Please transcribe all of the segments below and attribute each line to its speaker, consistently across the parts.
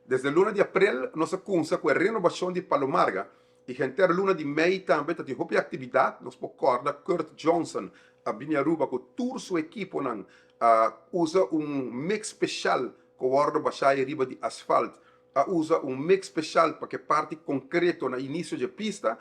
Speaker 1: Desde luna de abril, nós começa com a renovação de Palomarga. E gente luna de maio também tem uma atividade, nós podemos Kurt Johnson, a Binharuba, com toda sua equipe, usa mix especial que guarda baixar riba de asfalto. Usa mix especial para que parte concreto no início de pista,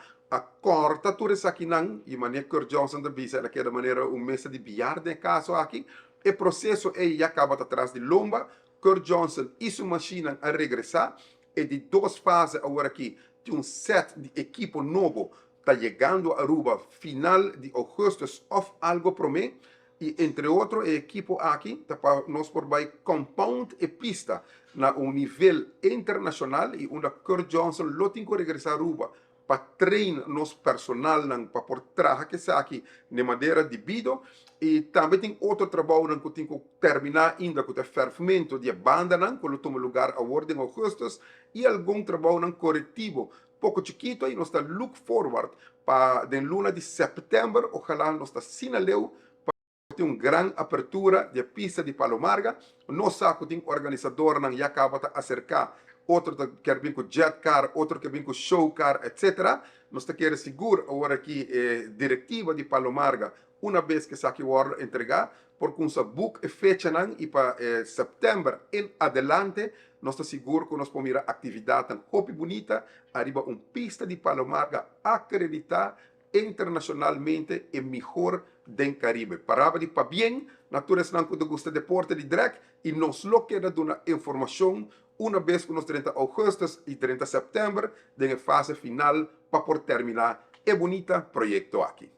Speaker 1: corta tudo isso aqui, e maneira Kurt Johnson da bisa, daquela maneira, mesa de bilhar de caso aqui. O processo já acaba atrás de lomba. Kurt Johnson e sua máquina a regressar. E de duas fases agora aqui, de set de equipo novo está chegando a Aruba final de agosto ou algo por mim. E entre outros, o equipo aqui está para nós por vai compound e pista na nível internacional e onde Kurt Johnson lo tem que regressar a Aruba para treinar nosso personal para por trabalhar que está aqui de maneira devido. E também tem outro trabalho que tem que terminar ainda com o ferramento de banda, que toma lugar a ordem em agosto, e algum trabalho corretivo, pouco chiquito, e nós estamos look forward para a luna de setembro, ojalá nós estamos sinaleu para ter uma grande abertura de pista de Palomarga. Nós sabemos que tem organizador que já acaba de acercar, outro que quer vir com jet car, outro que vem com show car, etc. Nós queremos seguro agora aqui diretiva de Palomarga, uma vez que essa aqui vai entregar, porque um book e fecha e para setembro em adelante, nós estamos seguros que nós podemos ir a atividade tão bonita, arriba pista de Palomarga acreditada internacionalmente e melhor do Caribe. Paraba de para bem, naturalmente não gosta de deporte de drag e nos lo queda dar informação uma vez que nos 30 de agosto e 30 de setembro, da fase final para por terminar e bonita projeto aqui.